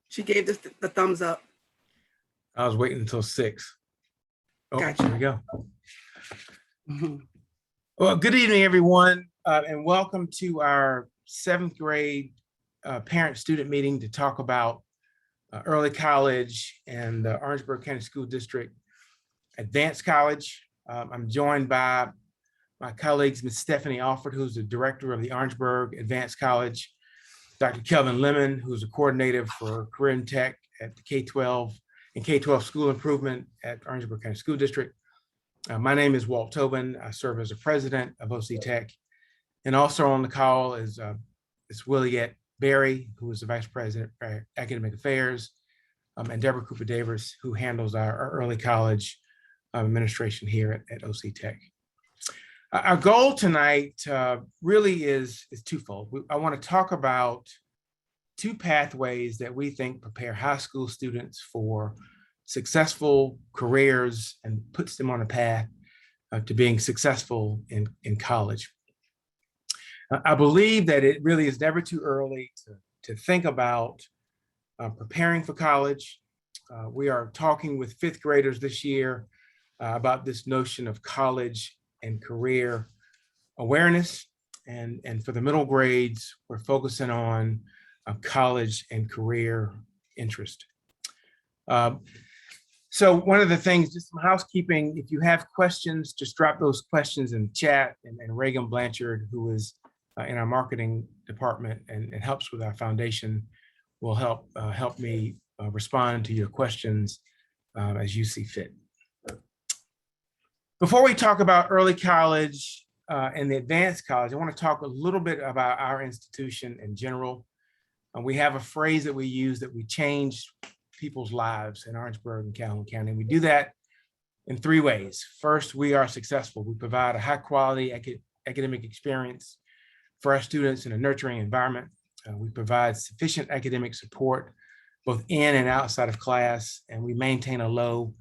She gave us the thumbs up. I was waiting until 6. Oh, Gotcha. Here we go. Well, good evening, everyone, and welcome to our 7th grade parent-student meeting to talk about early college and the Orangeburg County School District Advanced College. I'm joined by my colleagues, Ms. Stephanie Alford, who's the director of the Orangeburg Advanced College, Dr. Kelvin Lemon, who's a coordinator for Career and Tech at the K-12 and K-12 School Improvement at Orangeburg County School District. My name is Walt Tobin. I serve as the president of OC Tech. And also on the call is Williette Berry, who is the vice president for academic affairs, and Deborah Cooper Davis, who handles our early college administration here at OC Tech. Our goal tonight really is twofold. I want to talk about 2 pathways that we think prepare high school students for successful careers and puts them on a path to being successful in college. I believe that it really is never too early to think about preparing for college. We are talking with 5th graders this year about this notion of college and career awareness. And for the middle grades, we're focusing on college and career interest. So one of the things, just some housekeeping, if you have questions, just drop those questions in the chat, and Reagan Blanchard, who is in our marketing department and helps with our foundation, will help me respond to your questions as you see fit. Before we talk about early college and the advanced college, I want to talk a little bit about our institution in general. We have a phrase that we use that we change people's lives in Orangeburg and Calhoun County. We do that in 3 ways. First, we are successful. We provide a high quality academic experience for our students in a nurturing environment. We provide sufficient academic support both in and outside of class, and we maintain a low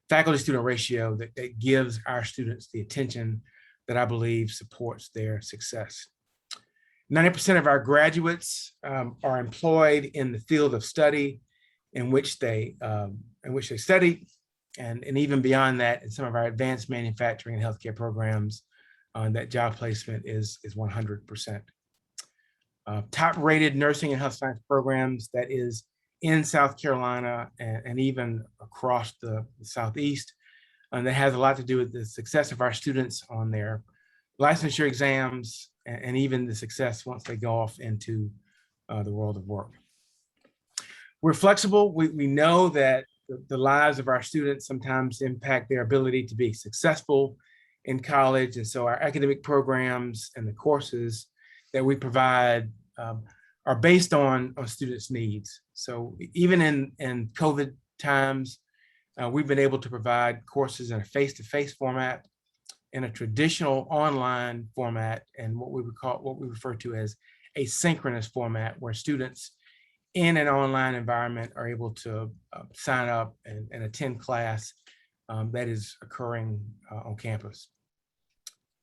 faculty-student ratio that gives our students the attention that I believe supports their success. 90% of our graduates are employed in the field of study in which they study, and even beyond that, in some of our advanced manufacturing and healthcare programs, that job placement is 100%. Top-rated nursing and health science programs, that is in South Carolina and even across the Southeast. And that has a lot to do with the success of our students on their licensure exams and even the success once they go off into the world of work. We're flexible. We know that the lives of our students sometimes impact their ability to be successful in college. And so our academic programs and the courses that we provide are based on students' needs. So even in COVID times, we've been able to provide courses in a face-to-face format, in a traditional online format, and what we refer to as asynchronous format, where students in an online environment are able to sign up and attend class that is occurring on campus.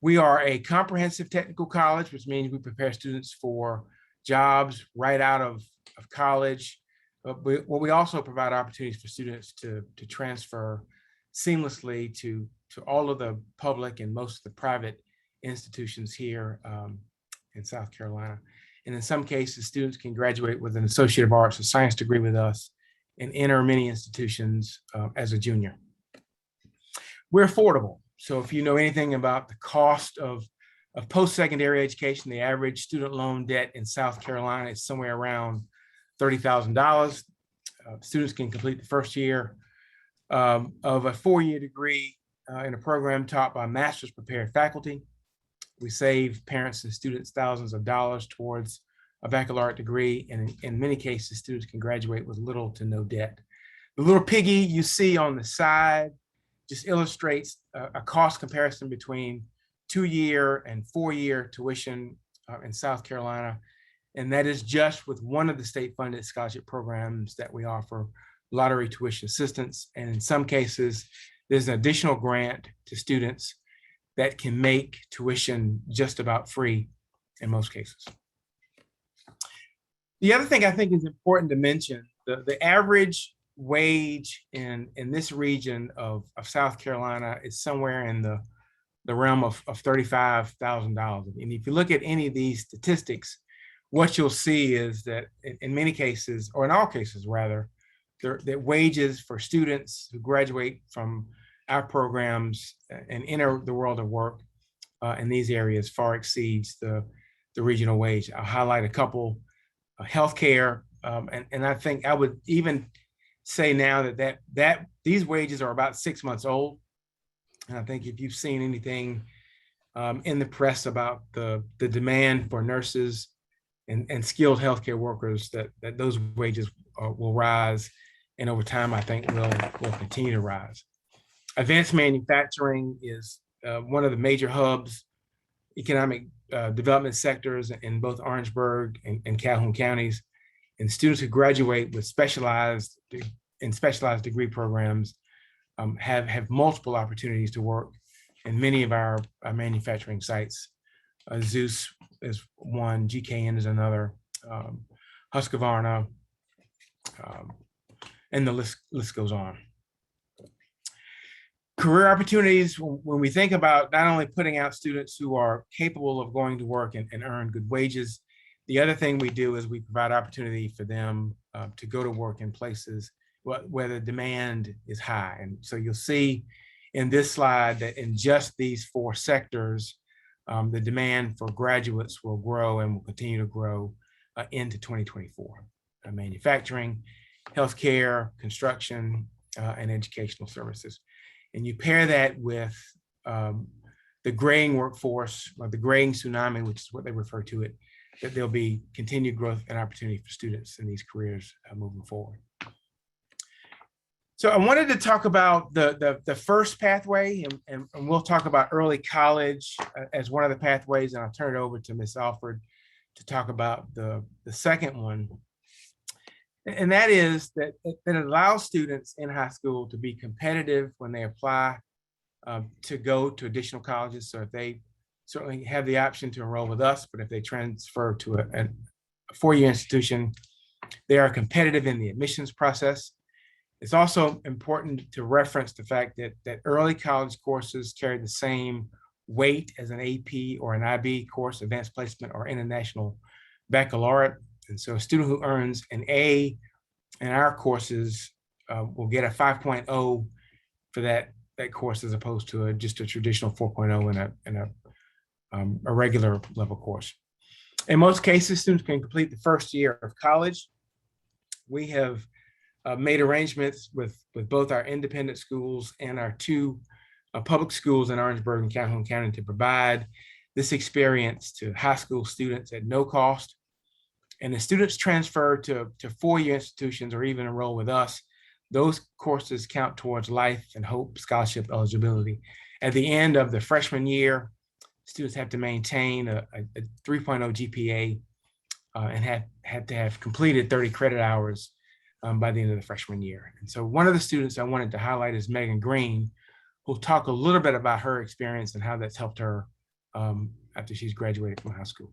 We are a comprehensive technical college, which means we prepare students for jobs right out of college. But we also provide opportunities for students to transfer seamlessly to all of the public and most of the private institutions here in South Carolina. And in some cases, students can graduate with an Associate of Arts or Science degree with us and enter many institutions as a junior. We're affordable. So if you know anything about the cost of post-secondary education, the average student loan debt in South Carolina is somewhere around $30,000. Students can complete the first year of a 4-year degree in a program taught by master's prepared faculty. We save parents and students thousands of dollars towards a baccalaureate degree, and in many cases, students can graduate with little to no debt. The little piggy you see on the side just illustrates a cost comparison between 2-year and 4-year tuition in South Carolina. And that is just with one of the state-funded scholarship programs that we offer, lottery tuition assistance. And in some cases, there's an additional grant to students that can make tuition just about free in most cases. The other thing I think is important to mention, the average wage in this region of South Carolina is somewhere in the realm of $35,000. And if you look at any of these statistics, what you'll see is that in many cases, or in all cases rather, that wages for students who graduate from our programs and enter the world of work in these areas far exceeds the regional wage. I'll highlight a couple: healthcare, and I think I would even say now that these wages are about 6 months old. And I think if you've seen anything in the press about the demand for nurses and skilled healthcare workers, that those wages will rise, and over time I think will continue to rise. Advanced manufacturing is one of the major hubs, economic development sectors in both Orangeburg and Calhoun counties. And students who graduate with specialized degree programs have multiple opportunities to work in many of our manufacturing sites. Zeus is one, GKN is another, Husqvarna, and the list goes on. Career opportunities, when we think about not only putting out students who are capable of going to work and earn good wages, the other thing we do is we provide opportunity for them to go to work in places where the demand is high. And so you'll see in this slide that in just these 4 sectors, the demand for graduates will grow and will continue to grow into 2024. Manufacturing, healthcare, construction, and educational services. And you pair that with the graying workforce, or the graying tsunami, which is what they refer to it, that there'll be continued growth and opportunity for students in these careers moving forward. So I wanted to talk about the first pathway, and we'll talk about early college as one of the pathways, and I'll turn it over to Ms. Alford to talk about the second one. And that is that it allows students in high school to be competitive when they apply to go to additional colleges. So if they certainly have the option to enroll with us, but if they transfer to a 4-year institution, they are competitive in the admissions process. It's also important to reference the fact that early college courses carry the same weight as an AP or an IB course, advanced placement or international baccalaureate. And so a student who earns an A in our courses will get a 5.0 for that course, as opposed to just a traditional 4.0 in a regular level course. In most cases, students can complete the first year of college. We have made arrangements with both our independent schools and our 2 public schools in Orangeburg and Calhoun County to provide this experience to high school students at no cost. And the students transfer to 4-year institutions or even enroll with us, those courses count towards Life and Hope scholarship eligibility. At the end of the freshman year, students have to maintain a 3.0 GPA and had to have completed 30 credit hours by the end of the freshman year. And so one of the students I wanted to highlight is Megan Green, who'll talk a little bit about her experience and how that's helped her after she's graduated from high school.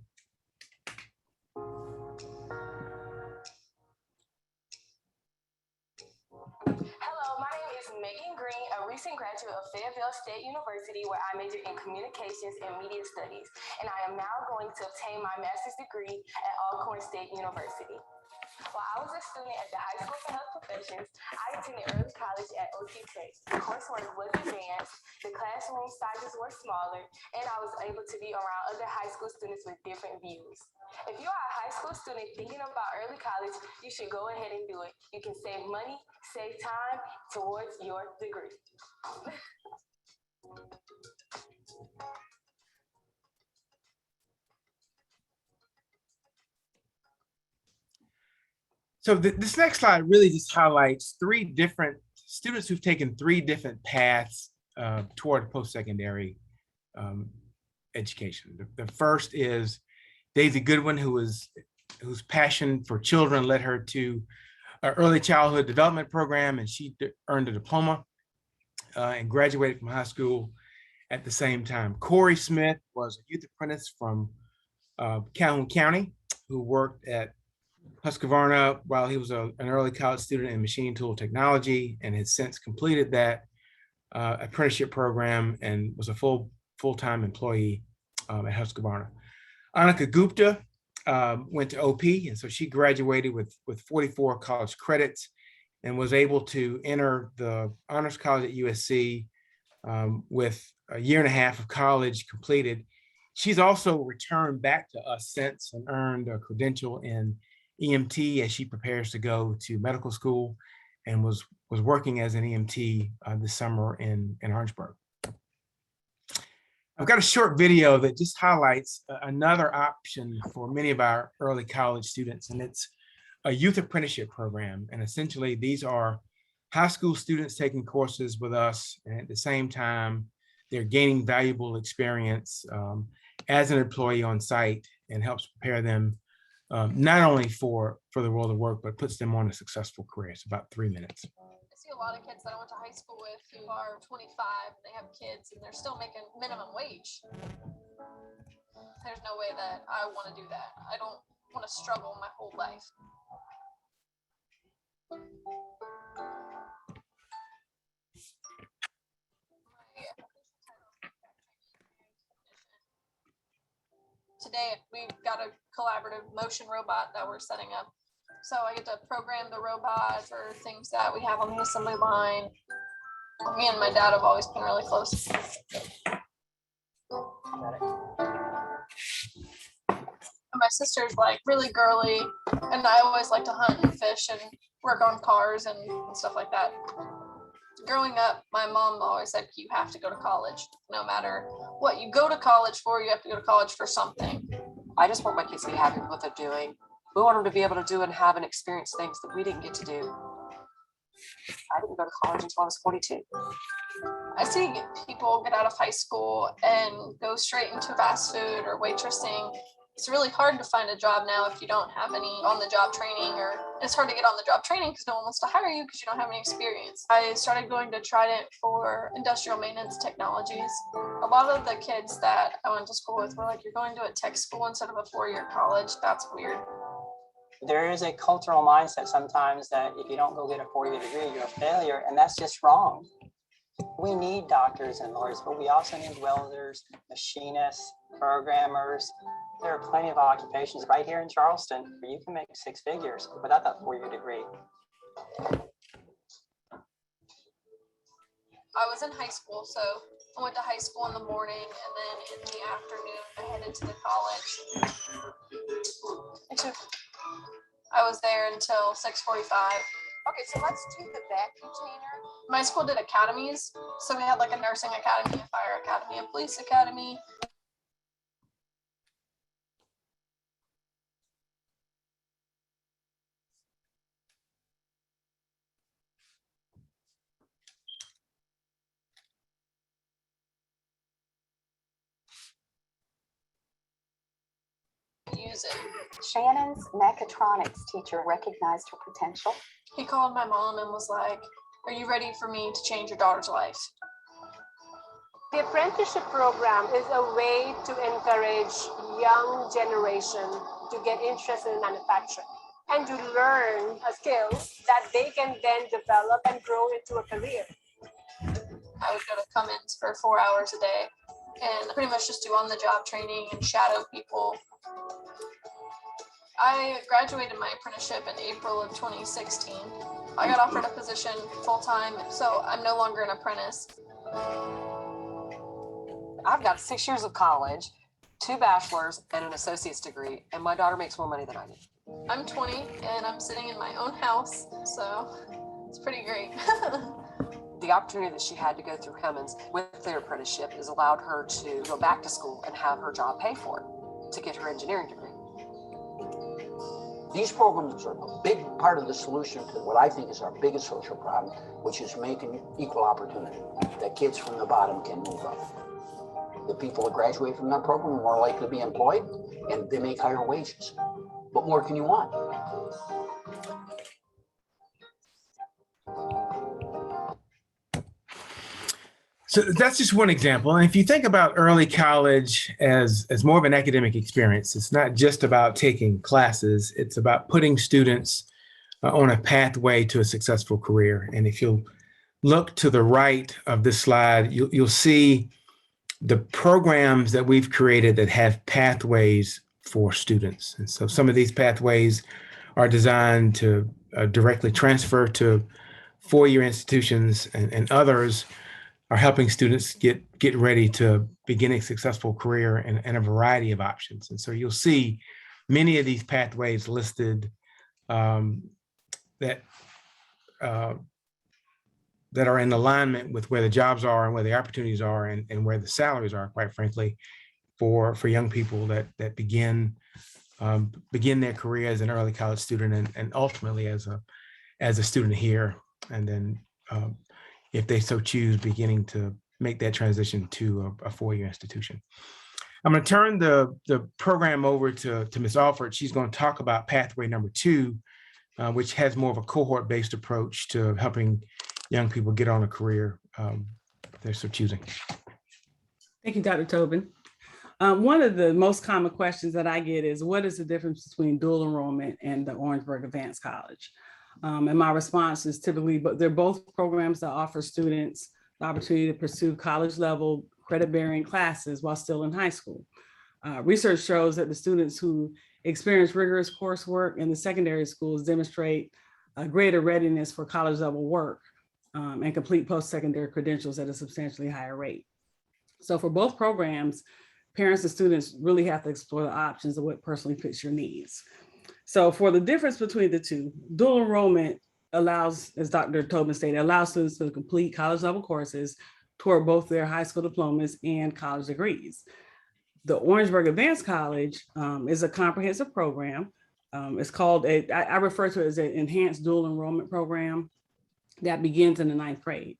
Hello, my name is Megan Green, a recent graduate of Fayetteville State University, where I majored in communications and media studies, and I am now going to obtain my master's degree at Alcorn State University. While I was a student at the High School for Health Professions, I attended early college at OT Tech. The coursework was advanced, the classroom sizes were smaller, and I was able to be around other high school students with different views. If you are a high school student thinking about early college, you should go ahead and do it. You can save money, save time towards your degree. So this next slide really just highlights three different students who've taken three different paths toward post-secondary education. The first is Daisy Goodwin, whose passion for children led her to an early childhood development program, and she earned a diploma and graduated from high school at the same time. Corey Smith was a youth apprentice from Calhoun County, who worked at Husqvarna while he was an early college student in machine tool technology, and has since completed that apprenticeship program and was a full-time employee at Husqvarna. Annika Gupta went to OP, and so she graduated with 44 college credits and was able to enter the Honors College at USC with a year and a half of college completed. She's also returned back to us since and earned a credential in EMT as she prepares to go to medical school, and was working as an EMT this summer in Orangeburg. I've got a short video that just highlights another option for many of our early college students, and it's a youth apprenticeship program. And essentially, these are high school students taking courses with us, and at the same time, they're gaining valuable experience as an employee on site, and helps prepare them not only for the world of work, but puts them on a successful career. It's about 3 minutes. I see a lot of kids that I went to high school with who are 25 and they have kids and they're still making minimum wage. There's no way that I want to do that. I don't want to struggle my whole life. Today we've got a collaborative motion robot that we're setting up. So I get to program the robot for things that we have on the assembly line. Me and my dad have always been really close. My sister's like really girly, and I always like to hunt and fish and work on cars and stuff like that. Growing up, my mom always said, you have to go to college. No matter what you go to college for, you have to go to college for something. I just want my kids to be happy with what they're doing. We want them to be able to do and have and experience things that we didn't get to do. I didn't go to college until I was 42. I see people get out of high school and go straight into fast food or waitressing. It's really hard to find a job now if you don't have any on-the-job training, or it's hard to get on-the-job training because no one wants to hire you because you don't have any experience. I started going to Trident for industrial maintenance technologies. A lot of the kids that I went to school with were like, you're going to a tech school instead of a four-year college. That's weird. There is a cultural mindset sometimes that if you don't go get a 4-year degree, you're a failure, and that's just wrong. We need doctors and lawyers, but we also need welders, machinists, programmers. There are plenty of occupations right here in Charleston where you can make 6 figures without that 4-year degree. I was in high school, so I went to high school in the morning, and then in the afternoon, I headed to the college. I was there until 6:45. Okay, so let's do the vacuum cleaner. My school did academies, so we had like a nursing academy, a fire academy, a police academy. Use it. Shannon's mechatronics teacher recognized her potential. He called my mom and was like, are you ready for me to change your daughter's life? The apprenticeship program is a way to encourage young generation to get interested in manufacturing and to learn a skill that they can then develop and grow into a career. I would go to Cummins for 4 hours a day and pretty much just do on-the-job training and shadow people. I graduated my apprenticeship in April of 2016. I got offered a position full-time, so I'm no longer an apprentice. I've got 6 years of college, 2 bachelors, and an associate's degree, and my daughter makes more money than I do. I'm 20 and I'm sitting in my own house, so it's pretty great. The opportunity that she had to go through Cummins with their apprenticeship has allowed her to go back to school and have her job pay for it to get her engineering degree. These programs are a big part of the solution to what I think is our biggest social problem, which is making equal opportunity, that kids from the bottom can move up. The people that graduate from that program are more likely to be employed, and they make higher wages. What more can you want? So that's just one example. And if you think about early college as more of an academic experience, it's not just about taking classes, it's about putting students on a pathway to a successful career. And if you'll look to the right of this slide, you'll see the programs that we've created that have pathways for students. And so some of these pathways are designed to directly transfer to four-year institutions, and others are helping students get ready to begin a successful career in a variety of options. And so you'll see many of these pathways listed that are in alignment with where the jobs are and where the opportunities are and where the salaries are, quite frankly, for young people that begin their career as an early college student and ultimately as a student here, and then if they so choose, beginning to make that transition to a four-year institution. I'm going to turn the program over to Ms. Alford. She's going to talk about pathway number 2, which has more of a cohort-based approach to helping young people get on a career they're so choosing. Thank you, Dr. Tobin. One of the most common questions that I get is, what is the difference between dual enrollment and the Orangeburg Advanced College? And my response is typically, but they're both programs that offer students the opportunity to pursue college level credit-bearing classes while still in high school. Research shows that the students who experience rigorous coursework in the secondary schools demonstrate a greater readiness for college level work and complete post-secondary credentials at a substantially higher rate. So for both programs, parents and students really have to explore the options of what personally fits your needs. So for the difference between the two, dual enrollment allows, as Dr. Tobin stated, allows students to complete college level courses toward both their high school diplomas and college degrees. The Orangeburg Advanced College is a comprehensive program. It's called, I refer to it as an enhanced dual enrollment program that begins in the 9th grade.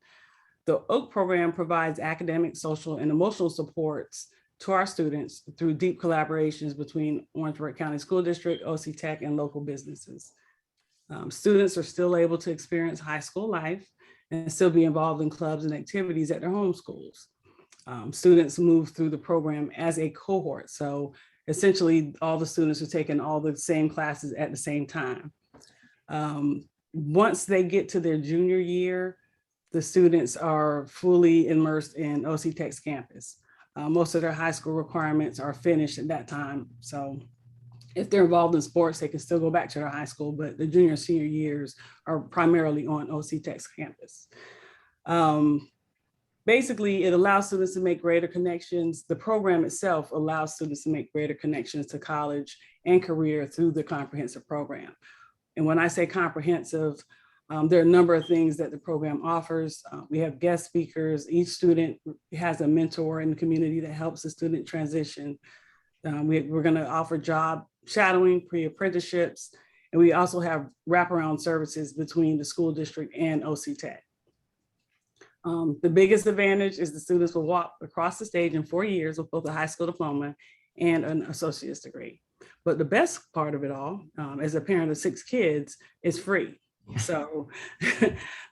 The OAK program provides academic, social, and emotional supports to our students through deep collaborations between Orangeburg County School District, OC Tech, and local businesses. Students are still able to experience high school life and still be involved in clubs and activities at their home schools. Students move through the program as a cohort. So essentially all the students are taking all the same classes at the same time. Once they get to their junior year, the students are fully immersed in OC Tech's campus. Most of their high school requirements are finished at that time. So if they're involved in sports, they can still go back to their high school, but the junior and senior years are primarily on OC Tech's campus. Basically, it allows students to make greater connections. The program itself allows students to make greater connections to college and career through the comprehensive program. And when I say comprehensive, there are a number of things that the program offers. We have guest speakers. Each student has a mentor in the community that helps the student transition. We're going to offer job shadowing, pre-apprenticeships, and we also have wraparound services between the school district and OC Tech. The biggest advantage is the students will walk across the stage in 4 years with both a high school diploma and an associate's degree. But the best part of it all, as a parent of 6 kids, is free. So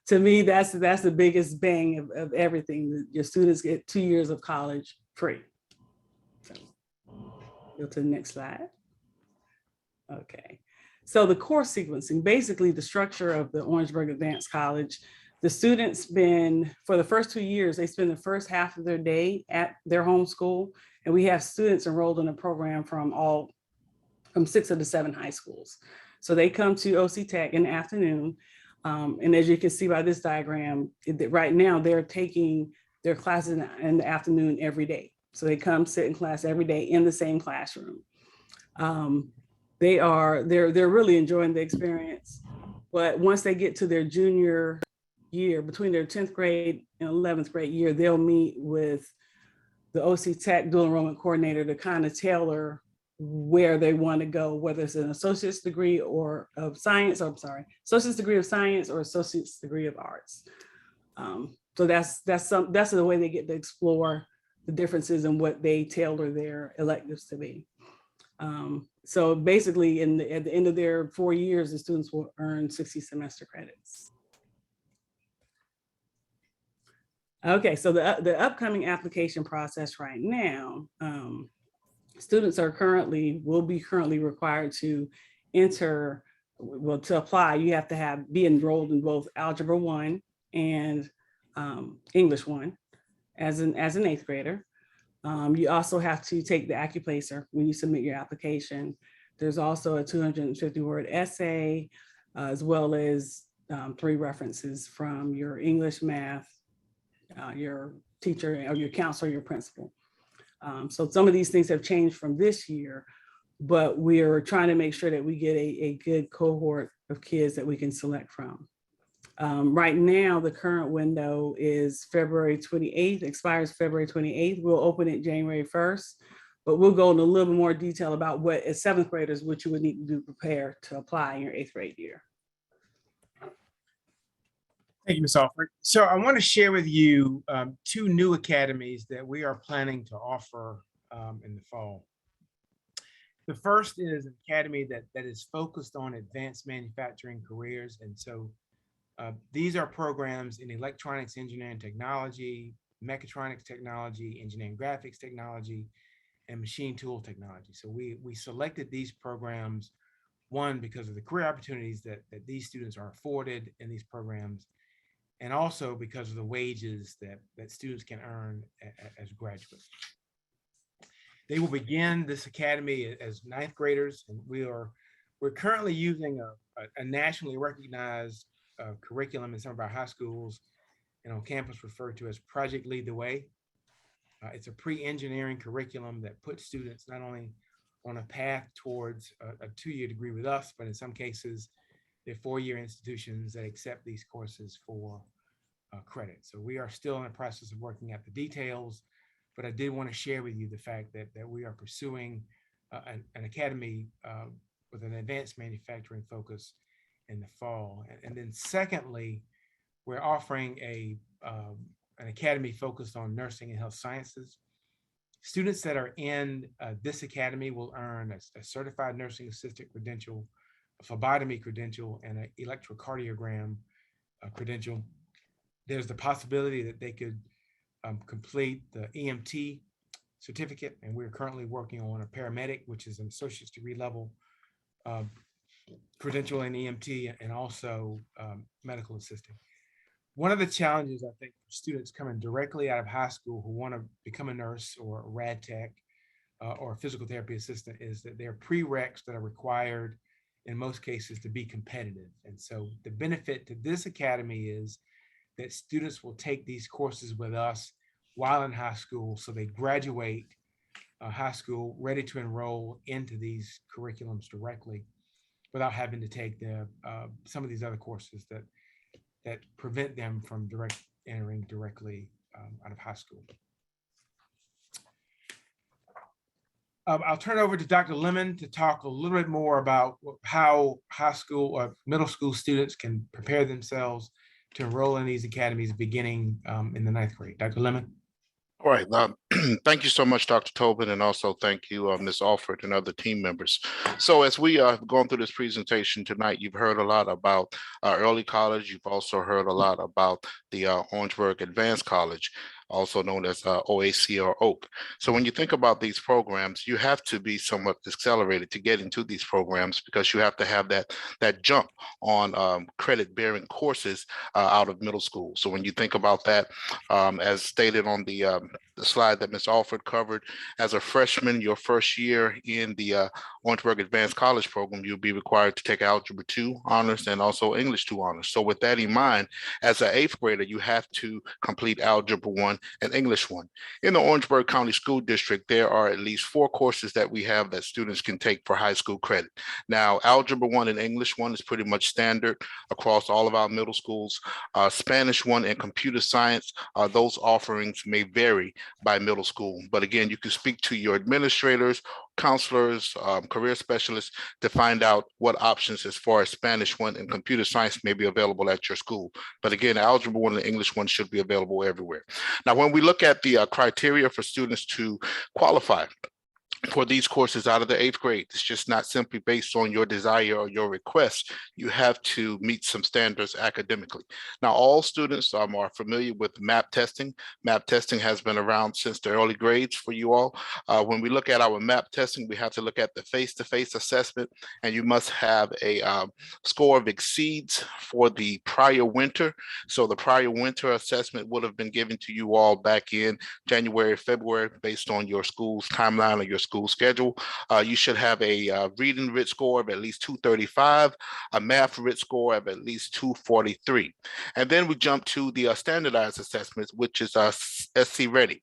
to me, that's the biggest bang of everything. Your students get 2 years of college free. So go to the next slide. Okay, so the course sequencing, basically the structure of the Orangeburg Advanced College, the students for the first 2 years, they spend the first half of their day at their home school. And we have students enrolled in the program from 6 of the 7 high schools. So they come to OC Tech in the afternoon. And as you can see by this diagram, right now they're taking their classes in the afternoon every day. So they come sit in class every day in the same classroom. They're really enjoying the experience. But once they get to their junior year, between their 10th grade and 11th grade year, they'll meet with the OC Tech dual enrollment coordinator to kind of tailor where they want to go, whether it's an associate's degree or of science, associate's degree of science or associate's degree of arts. So that's the way they get to explore the differences in what they tailor their electives to be. So basically, at the end of their 4 years, the students will earn 60 semester credits. Okay, so the upcoming application process right now, students will be currently required to enter, well, to apply, you have to be enrolled in both Algebra 1 and English 1 as an 8th grader. You also have to take the AccuPlacer when you submit your application. There's also a 250-word essay, as well as 3 references from your English, math, your teacher, or your counselor, your principal. So some of these things have changed from this year, but we're trying to make sure that we get a good cohort of kids that we can select from. Right now, the current window is February 28th, expires February 28th. We'll open it January 1st, but we'll go into a little bit more detail about what, as 7th graders, what you would need to do to prepare to apply in your 8th grade year. Thank you, Ms. Alford. So I want to share with you 2 new academies that we are planning to offer in the fall. The first is an academy that is focused on advanced manufacturing careers. And so these are programs in electronics, engineering, technology, mechatronics technology, engineering, graphics technology, and machine tool technology. So we selected these programs, one, because of the career opportunities that these students are afforded in these programs, and also because of the wages that students can earn as graduates. They will begin this academy as 9th graders, and we're currently using a nationally recognized curriculum in some of our high schools and on campus referred to as Project Lead the Way. It's a pre-engineering curriculum that puts students not only on a path towards a 2-year degree with us, but in some cases, they're 4-year institutions that accept these courses for credit. So we are still in the process of working out the details, but I did want to share with you the fact that we are pursuing an academy with an advanced manufacturing focus in the fall. And then secondly, we're offering an academy focused on nursing and health sciences. Students that are in this academy will earn a certified nursing assistant credential, a phlebotomy credential, and an electrocardiogram credential. There's the possibility that they could complete the EMT certificate, and we're currently working on a paramedic, which is an associate's degree level credential in EMT, and also medical assisting. One of the challenges, I think, for students coming directly out of high school who want to become a nurse or a rad tech or a physical therapy assistant is that there are prereqs that are required in most cases to be competitive. And so the benefit to this academy is that students will take these courses with us while in high school, so they graduate high school ready to enroll into these curriculums directly without having to take some of these other courses that prevent them from entering directly out of high school. I'll turn it over to Dr. Lemon to talk a little bit more about how high school or middle school students can prepare themselves to enroll in these academies beginning in the 9th grade. Dr. Lemon. All right. Thank you so much, Dr. Tobin, and also thank you, Ms. Alford and other team members. So as we are going through this presentation tonight, you've heard a lot about early college. You've also heard a lot about the Orangeburg Advanced College, also known as OAC or OAK. So when you think about these programs, you have to be somewhat accelerated to get into these programs because you have to have that jump on credit-bearing courses out of middle school. So when you think about that, as stated on the slide that Ms. Alford covered, as a freshman, your first year in the Orangeburg Advanced College program, you'll be required to take Algebra 2 honors and also English 2 honors. So with that in mind, as an 8th grader, you have to complete Algebra 1 and English 1. In the Orangeburg County School District, there are at least 4 courses that we have that students can take for high school credit. Now, Algebra 1 and English 1 is pretty much standard across all of our middle schools. Spanish 1 and computer science, those offerings may vary by middle school. But again, you can speak to your administrators, counselors, career specialists to find out what options as far as Spanish 1 and computer science may be available at your school. But again, Algebra 1 and English 1 should be available everywhere. Now, when we look at the criteria for students to qualify for these courses out of the 8th grade, it's just not simply based on your desire or your request. You have to meet some standards academically. Now, all students are familiar with MAP testing. MAP testing has been around since the early grades for you all. When we look at our MAP testing, we have to look at the face-to-face assessment, and you must have a score of exceeds for the prior winter. So the prior winter assessment would have been given to you all back in January, February, based on your school's timeline or your school schedule. You should have a reading writ score of at least 235, a math writ score of at least 243. And then we jump to the standardized assessments, which is SC Ready.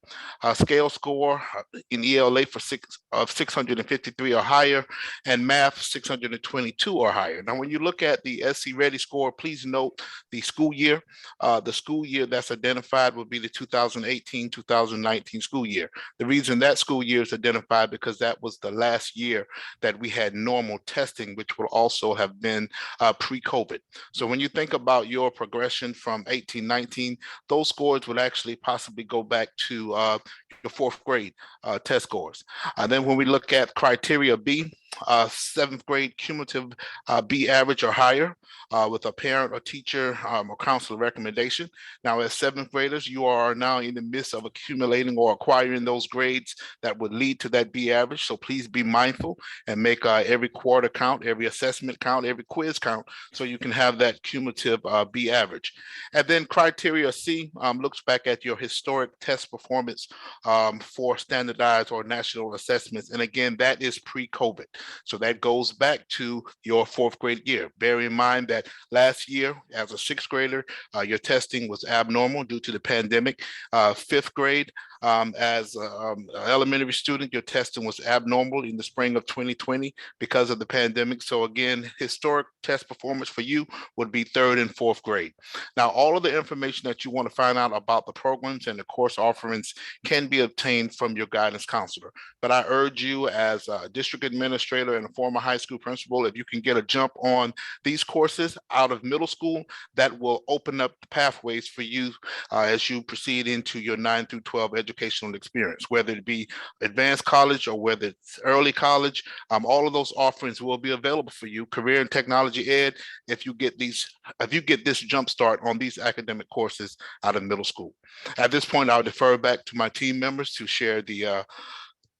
Scale score in ELA for 653 or higher, and math 622 or higher. Now, when you look at the SC Ready score, please note the school year. The school year that's identified will be the 2018-2019 school year. The reason that school year is identified because that was the last year that we had normal testing, which will also have been pre-COVID. So when you think about your progression from 18-19, those scores would actually possibly go back to your 4th grade test scores. Then when we look at criteria B, 7th grade cumulative B average or higher with a parent or teacher or counselor recommendation. Now, as 7th graders, you are now in the midst of accumulating or acquiring those grades that would lead to that B average. So please be mindful and make every quarter count, every assessment count, every quiz count, so you can have that cumulative B average. And then criteria C looks back at your historic test performance for standardized or national assessments. And again, that is pre-COVID. So that goes back to your 4th grade year. Bear in mind that last year, as a 6th grader, your testing was abnormal due to the pandemic. 5th grade, as an elementary student, your testing was abnormal in the spring of 2020 because of the pandemic. So again, historic test performance for you would be 3rd and 4th grade. Now, all of the information that you want to find out about the programs and the course offerings can be obtained from your guidance counselor. But I urge you, as a district administrator and a former high school principal, if you can get a jump on these courses out of middle school, that will open up the pathways for you as you proceed into your 9 through 12 educational experience, whether it be advanced college or whether it's early college. All of those offerings will be available for you. Career and technology ed, if you get this jump start on these academic courses out of middle school. At this point, I'll defer back to my team members to share the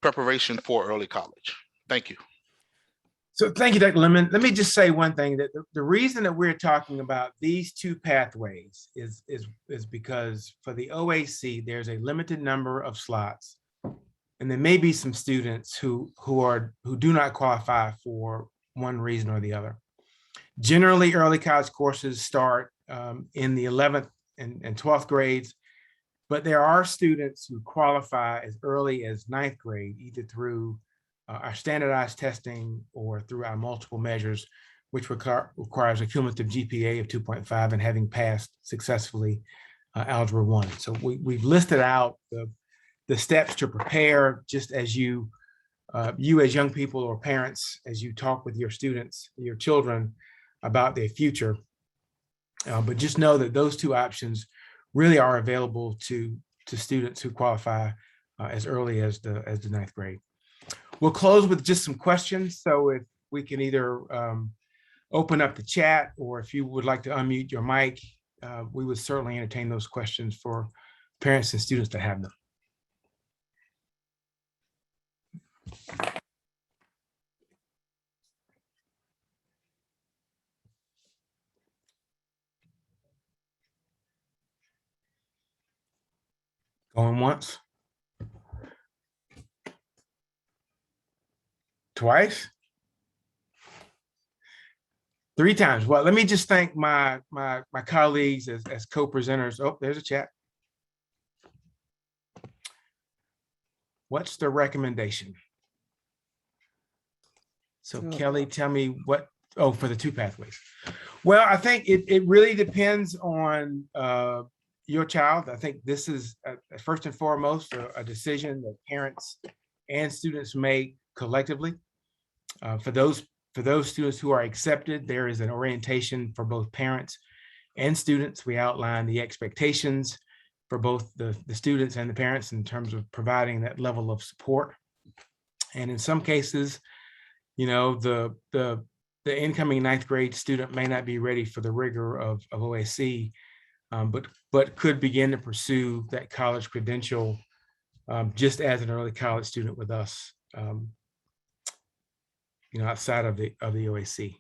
preparation for early college. Thank you. So thank you, Dr. Lemon. Let me just say one thing, that the reason that we're talking about these 2 pathways is because for the OAC, there's a limited number of slots, and there may be some students who do not qualify for one reason or the other. Generally, early college courses start in the 11th and 12th grades, but there are students who qualify as early as 9th grade, either through our standardized testing or through our multiple measures, which requires a cumulative GPA of 2.5 and having passed successfully Algebra 1. So we've listed out the steps to prepare, just as you as young people or parents, as you talk with your students, your children, about their future. But just know that those 2 options really are available to students who qualify as early as the 9th grade. We'll close with just some questions. So if we can either open up the chat, or if you would like to unmute your mic, we would certainly entertain those questions for parents and students that have them. Going once? Twice? 3 times. Well, let me just thank my colleagues as co-presenters. Oh, there's a chat. What's the recommendation? So Kelly, tell me what, for the 2 pathways. Well, I think it really depends on your child, I think this is first and foremost a decision that parents and students make collectively. For those students who are accepted, there is an orientation for both parents and students. We outline the expectations for both the students and the parents in terms of providing that level of support. And in some cases, you know, the incoming ninth grade student may not be ready for the rigor of OAC, but could begin to pursue that college credential just as an early college student with us, you know, outside of the OAC.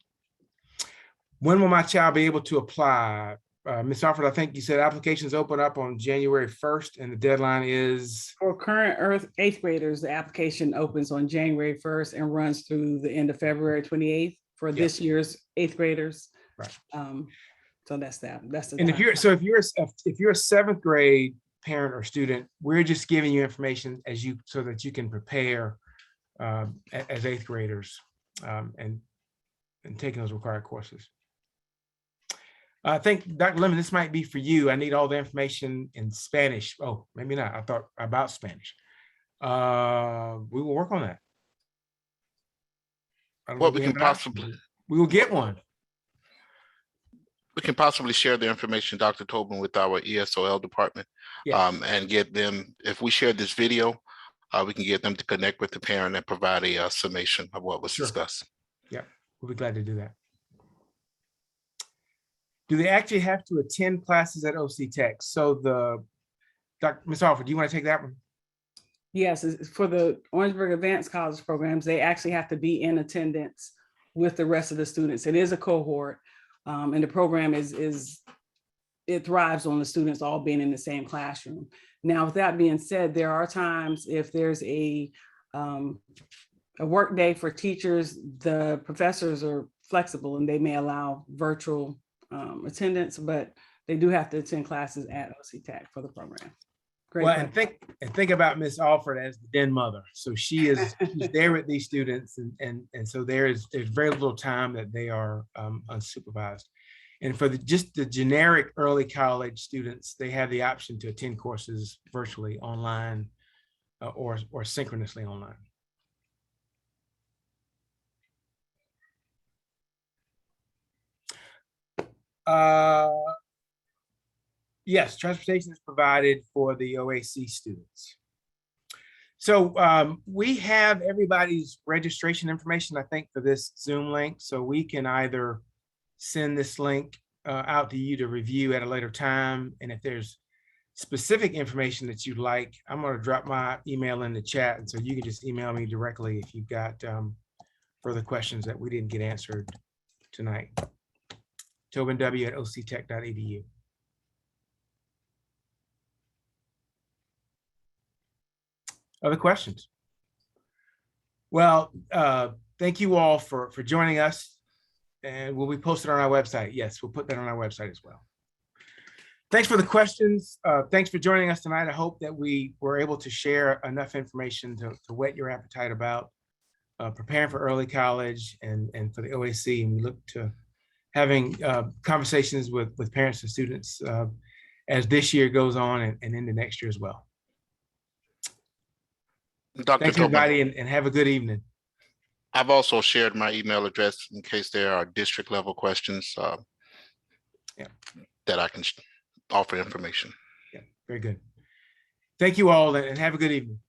When will my child be able to apply? Ms. Alford, I think you said applications open up on January 1st and the deadline is? For current eighth graders, the application opens on January 1st and runs through the end of February 28th for this year's eighth graders. Right. So that's that. That's the and time. if you're a seventh grade parent or student, we're just giving you information so that you can prepare as eighth graders and taking those required courses. I think, Dr. Lemon, this might be for you. I need all the information in Spanish. Oh, maybe not. I thought about Spanish. We will work on that. What we can possibly, we will get one. We can possibly share the information, Dr. Tobin, with our ESOL department, and get them, if we share this video, we can get them to connect with the parent and provide a summation of what was discussed. Yeah, we'll be glad to do that. Do they actually have to attend classes at OC Tech? So Ms. Alford, do you want to take that one? Yes, for the Orangeburg Advanced College programs, they actually have to be in attendance with the rest of the students. It is a cohort, and the program it thrives on the students all being in the same classroom. Now, with that being said, there are times if there's a work day for teachers, the professors are flexible and they may allow virtual attendance, but they do have to attend classes at OC Tech for the program. Great. Well, and think about Miss Alford as the den mother. So she's there with these students, and so there's very little time that they are unsupervised. And for just the generic early college students, they have the option to attend courses virtually online or synchronously online. Yes, transportation is provided for the OAC students. So we have everybody's registration information, I think, for this Zoom link. So we can either send this link out to you to review at a later time. And if there's specific information that you'd like, I'm going to drop my email in the chat. And so you can just email me directly if you've got further questions that we didn't get answered tonight. tobinw@octech.edu. Other questions? Well, thank you all for joining us, and we'll be posted on our website. Yes, we'll put that on our website as well. Thanks for the questions. Thanks for joining us tonight. I hope that we were able to share enough information to whet your appetite about preparing for early college and for the OAC, and we look to having conversations with parents and students as this year goes on and into next year as well. Dr. Thanks, Tobin, everybody, and have a good evening. I've also shared my email address in case there are district level questions that I can offer information. Yeah, very good. Thank you all, and have a good evening.